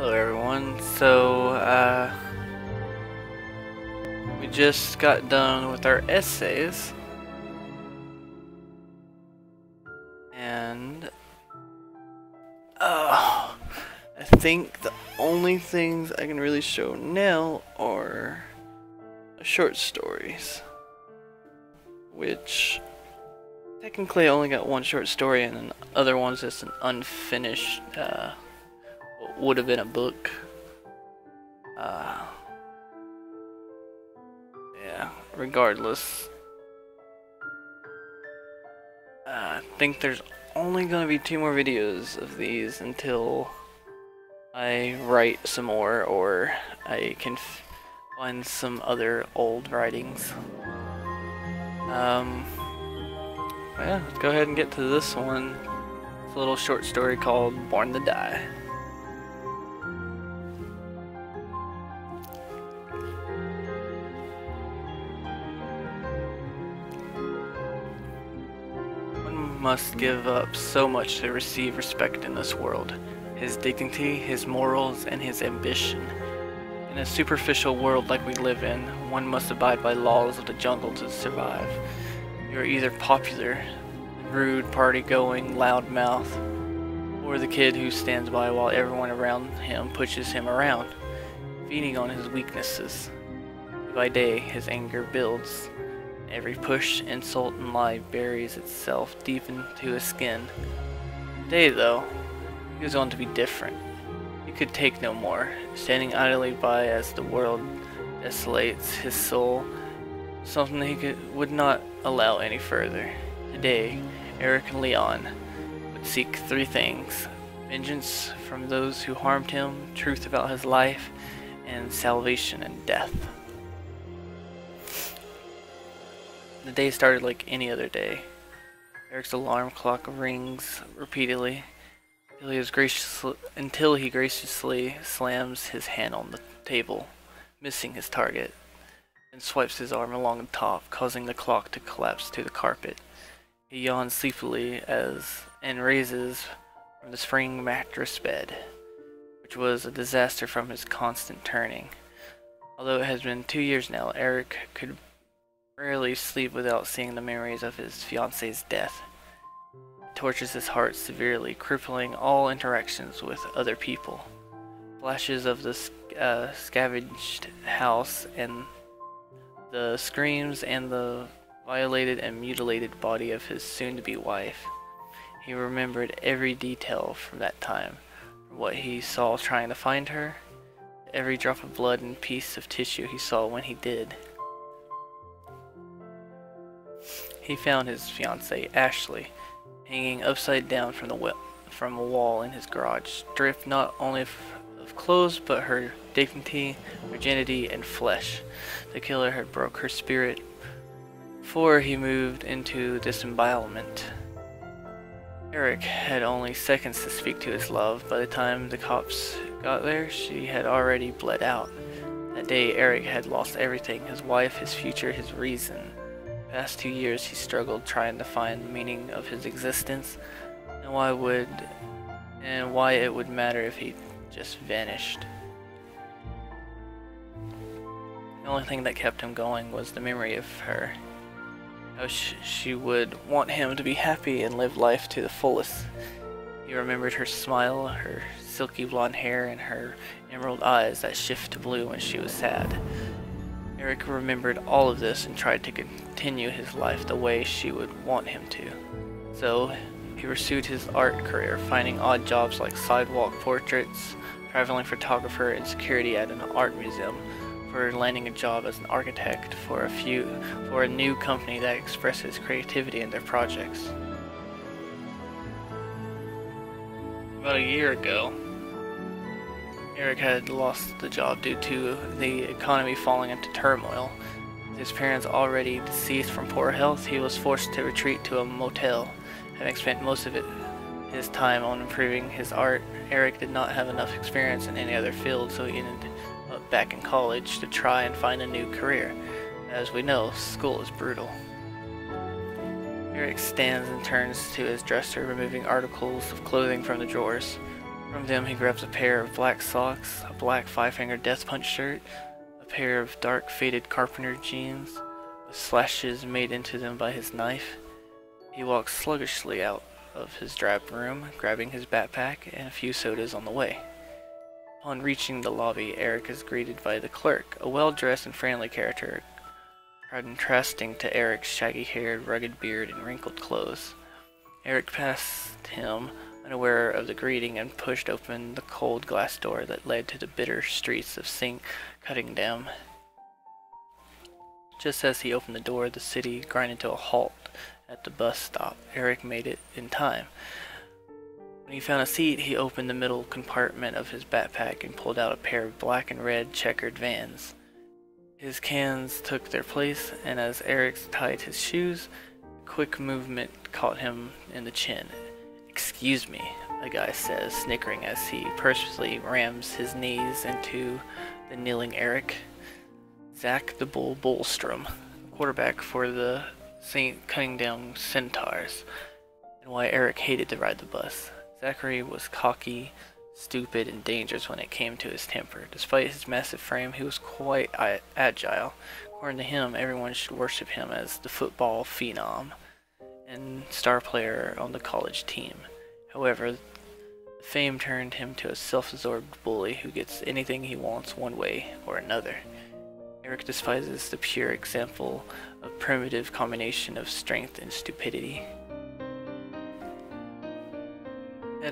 Hello everyone. We just got done with our essays, and I think the only things I can really show now are short stories, which technically I only got one short story, and the other one's just an unfinished, what would have been a book. Yeah, regardless, I think there's only gonna be 2 more videos of these until I write some more, or I can find some other old writings. Yeah, let's go ahead and get to this one. It's a little short story called Born to Die. One must give up so much to receive respect in this world. His dignity, his morals, and his ambition. In a superficial world like we live in, one must abide by laws of the jungle to survive. You are either popular, rude, party-going, loudmouth, or the kid who stands by while everyone around him pushes him around, feeding on his weaknesses. By day, his anger builds. Every push, insult, and lie buries itself deep into his skin. Today, though, he was on to be different. He could take no more, standing idly by as the world desolates his soul, something he would not allow any further. Today, Eric Leon would seek 3 things: vengeance from those who harmed him, truth about his life, and salvation in death. The day started like any other day. Eric's alarm clock rings repeatedly until he graciously slams his hand on the table, missing his target, and swipes his arm along the top, causing the clock to collapse to the carpet. He yawns sleepily and raises from the spring mattress bed, which was a disaster from his constant turning. Although it has been 2 years now, Eric could rarely sleep without seeing the memories of his fiance's death. It tortures his heart severely, crippling all interactions with other people. Flashes of the scavenged house and the screams and the violated and mutilated body of his soon-to-be wife. He remembered every detail from that time, from what he saw trying to find her, every drop of blood and piece of tissue he saw when he did. He found his fiancée, Ashley, hanging upside down from a wall in his garage, stripped not only of clothes but her dignity, virginity, and flesh. The killer had broke her spirit before he moved into disembowelment. Eric had only seconds to speak to his love. By the time the cops got there, she had already bled out. That day, Eric had lost everything: his wife, his future, his reason. The past 2 years he struggled trying to find the meaning of his existence, and why it would matter if he just vanished. The only thing that kept him going was the memory of her. How she would want him to be happy and live life to the fullest. He remembered her smile, her silky blonde hair, and her emerald eyes that shift to blue when she was sad. Eric remembered all of this and tried to continue his life the way she would want him to. So, he pursued his art career, finding odd jobs like sidewalk portraits, traveling photographer, and security at an art museum, for landing a job as an architect for a new company that expresses creativity in their projects. About a year ago, Eric had lost the job due to the economy falling into turmoil. With his parents already deceased from poor health, he was forced to retreat to a motel. Having spent most of his time on improving his art, Eric did not have enough experience in any other field, so he ended up back in college to try and find a new career. As we know, school is brutal. Eric stands and turns to his dresser, removing articles of clothing from the drawers. From them he grabs a pair of black socks, a black five-finger death punch shirt, a pair of dark faded carpenter jeans, with slashes made into them by his knife. He walks sluggishly out of his drab room, grabbing his backpack and a few sodas on the way. Upon reaching the lobby, Eric is greeted by the clerk, a well-dressed and friendly character, contrasting to Eric's shaggy-haired, rugged beard and wrinkled clothes. Eric passed him, unaware of the greeting, and pushed open the cold glass door that led to the bitter streets of St. Cunningham. Just as he opened the door, the city grinded to a halt at the bus stop. Eric made it in time. When he found a seat, he opened the middle compartment of his backpack and pulled out a pair of black and red checkered Vans. His cans took their place, and as Eric tied his shoes, a quick movement caught him in the chin. "Excuse me," the guy says, snickering as he purposely rams his knees into the kneeling Eric. Zach the Bull Bullstrom, quarterback for the St. Cunningham Centaurs, and why Eric hated to ride the bus. Zachary was cocky, stupid, and dangerous when it came to his temper. Despite his massive frame, he was quite agile. According to him, everyone should worship him as the football phenom and star player on the college team. However, fame turned him to a self-absorbed bully who gets anything he wants one way or another. Eric despises the pure example of primitive combination of strength and stupidity. It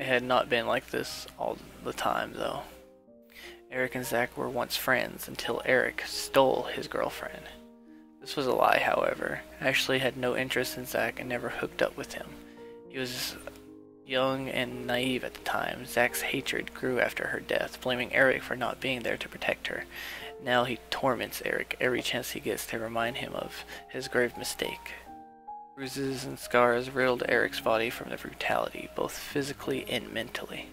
had not been like this all the time, though. Eric and Zach were once friends until Eric stole his girlfriend. This was a lie, however. Ashley had no interest in Zach and never hooked up with him. He was young and naive at the time. Zach's hatred grew after her death, blaming Eric for not being there to protect her. Now he torments Eric every chance he gets to remind him of his grave mistake. Bruises and scars riddled Eric's body from the brutality, both physically and mentally.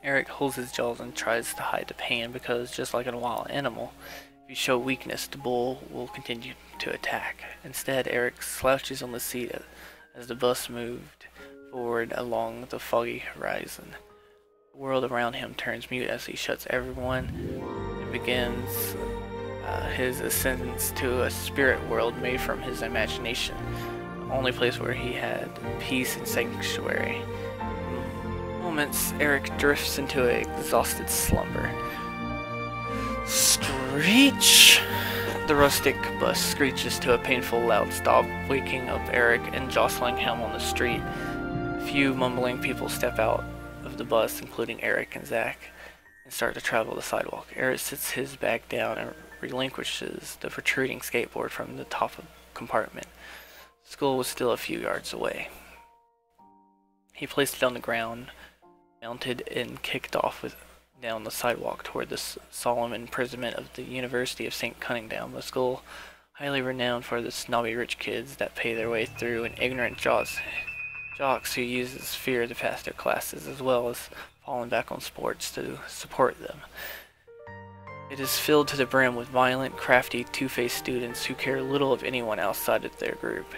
Eric holds his jaws and tries to hide the pain because, just like a wild animal, if you show weakness, the bull will continue to attack. Instead, Eric slouches on the seat as the bus moved forward along the foggy horizon. The world around him turns mute as he shuts everyone and begins his ascendance to a spirit world made from his imagination, the only place where he had peace and sanctuary. In moments, Eric drifts into an exhausted slumber. Screech! The rustic bus screeches to a painful loud stop, waking up Eric and jostling him on the street. A few mumbling people step out of the bus, including Eric and Zach, and start to travel the sidewalk. Eric sits his bag down and relinquishes the protruding skateboard from the top of the compartment. School was still a few yards away. He placed it on the ground, mounted, and kicked off down the sidewalk toward the solemn imprisonment of the University of St. Cunningham, a school highly renowned for the snobby rich kids that pay their way through and ignorant jocks who uses fear to pass their classes, as well as falling back on sports to support them. It is filled to the brim with violent, crafty, two-faced students who care little of anyone outside of their group.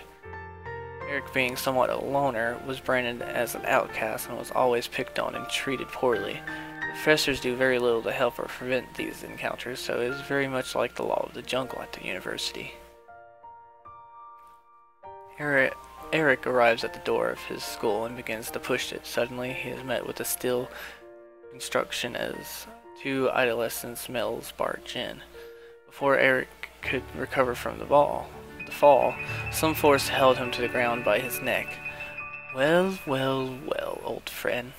Eric, being somewhat a loner, was branded as an outcast and was always picked on and treated poorly. The professors do very little to help or prevent these encounters, so it is very much like the law of the jungle at the university. Eric arrives at the door of his school and begins to push it. Suddenly, he is met with a still instruction as two adolescent males barge in. Before Eric could recover from the fall, some force held him to the ground by his neck. Well, old friend.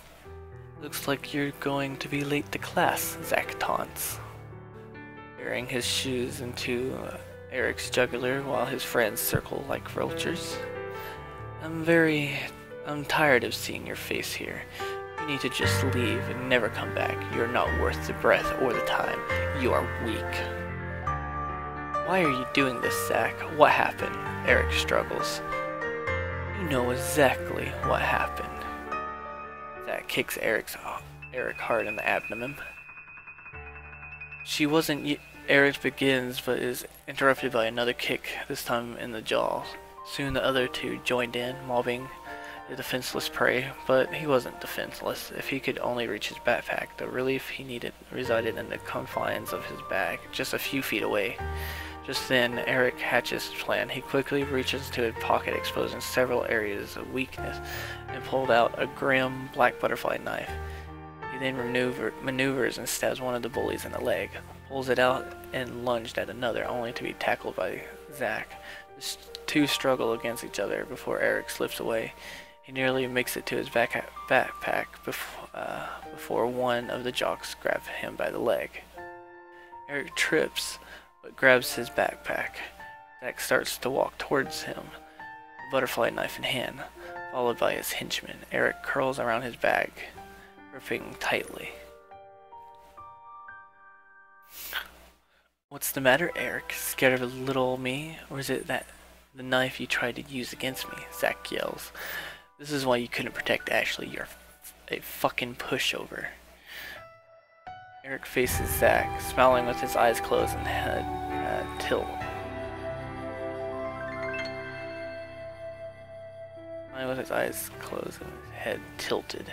Looks like you're going to be late to class, Zach taunts, burying his shoes into Eric's jugular while his friends circle like vultures. I'm tired of seeing your face here. You need to just leave and never come back. You're not worth the breath or the time. You are weak. Why are you doing this, Zach? What happened? Eric struggles. You know exactly what happened. Zach kicks Eric hard in the abdomen. She wasn't. Eric begins, but is interrupted by another kick, this time in the jaw. Soon the other two joined in, mobbing the defenseless prey, but he wasn't defenseless. If he could only reach his backpack, the relief he needed resided in the confines of his bag, just a few feet away. Just then, Eric hatches his plan. He quickly reaches into his pocket, exposing several areas of weakness, and pulled out a grim black butterfly knife. He then maneuvers and stabs one of the bullies in the leg, pulls it out, and lunged at another, only to be tackled by Zack. The two struggle against each other before Eric slips away. He nearly makes it to his backpack before one of the jocks grabs him by the leg. Eric trips, but grabs his backpack. Zack starts to walk towards him, the butterfly knife in hand, followed by his henchman. Eric curls around his bag, gripping tightly. "What's the matter, Eric? Scared of little me? Or is it that the knife you tried to use against me?" Zack yells. "This is why you couldn't protect Ashley. You're a fucking pushover." Eric faces Zack, smiling with his eyes closed and head tilt. Smiling with his eyes closed and his head tilted.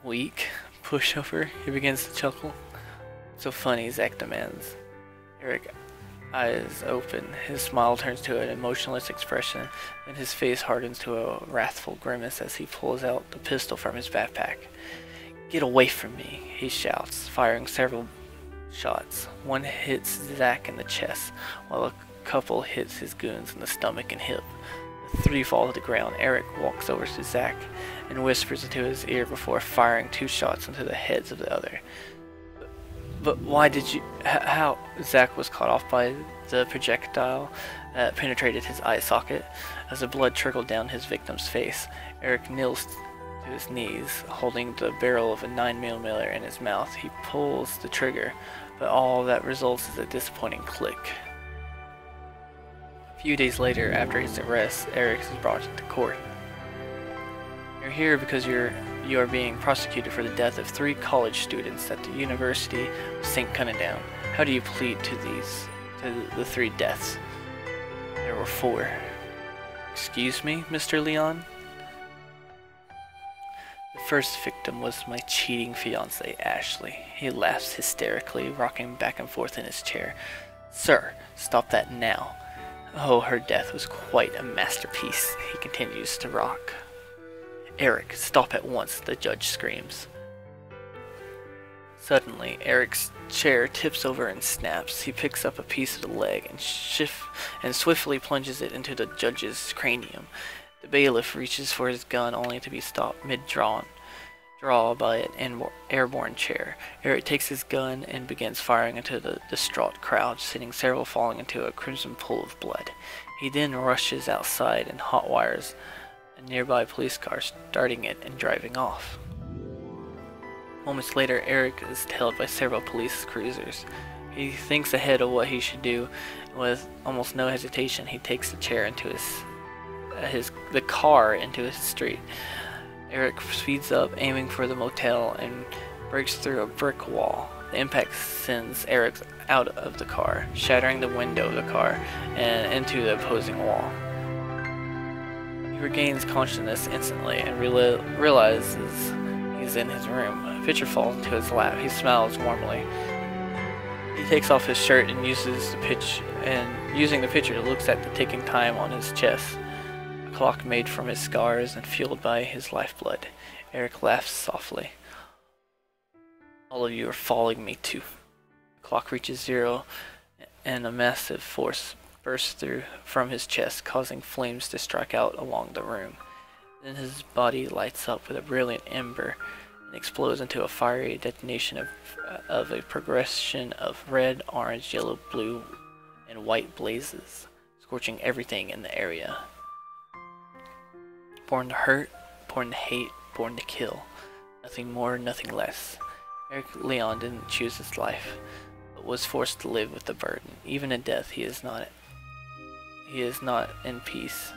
"Weak? Pushover?" He begins to chuckle. "So funny," Zack demands. Eric eyes open. His smile turns to an emotionless expression, and his face hardens to a wrathful grimace as he pulls out the pistol from his backpack. "Get away from me," he shouts, firing several shots. One hits Zack in the chest, while a couple hits his goons in the stomach and hip. The three fall to the ground. Eric walks over to Zack and whispers into his ear before firing 2 shots into the heads of the other. "But why did you... how..." Zack was caught off by the projectile that penetrated his eye socket. As the blood trickled down his victim's face, Eric kneels to his knees, holding the barrel of a 9mm in his mouth. He pulls the trigger, but all that results is a disappointing click. A few days later, after his arrest, Eric is brought to court. "You're here because you are being prosecuted for the death of 3 college students at the University of St. Cunningham. How do you plead to the 3 deaths?" "There were 4. "Excuse me, Mr. Leon?" "The first victim was my cheating fiancée, Ashley." He laughs hysterically, rocking back and forth in his chair. "Sir, stop that now. Oh, her death was quite a masterpiece." He continues to rock. "Eric, stop at once," the judge screams. Suddenly, Eric's chair tips over and snaps. He picks up a piece of the leg and swiftly plunges it into the judge's cranium. The bailiff reaches for his gun only to be stopped mid-draw by an airborne chair. Eric takes his gun and begins firing into the distraught crowd, sending several falling into a crimson pool of blood. He then rushes outside and hotwires a nearby police car, starting it and driving off. Moments later, Eric is tailed by several police cruisers. He thinks ahead of what he should do. With almost no hesitation, he takes the chair into the car into his street. Eric speeds up, aiming for the motel, and breaks through a brick wall. The impact sends Eric out of the car, shattering the window of the car and into the opposing wall. He regains consciousness instantly and realizes he's in his room. A picture falls into his lap. He smiles warmly. He takes off his shirt and using the picture, looks at the ticking time on his chest. A clock made from his scars and fueled by his lifeblood. Eric laughs softly. "All of you are following me too." The clock reaches 0 and a massive force bursts through from his chest, causing flames to strike out along the room. Then his body lights up with a brilliant ember and explodes into a fiery detonation of a progression of red, orange, yellow, blue, and white blazes, scorching everything in the area. Born to hurt, born to hate, born to kill. Nothing more, nothing less. Eric Leon didn't choose his life, but was forced to live with the burden. Even in death, he is not at peace.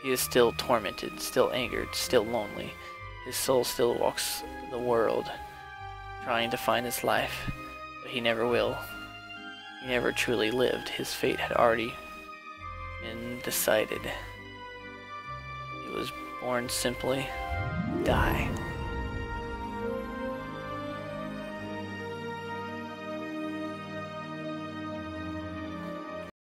He is still tormented, still angered, still lonely. His soul still walks the world, trying to find his life, but he never will. He never truly lived. His fate had already and decided he was born simply die.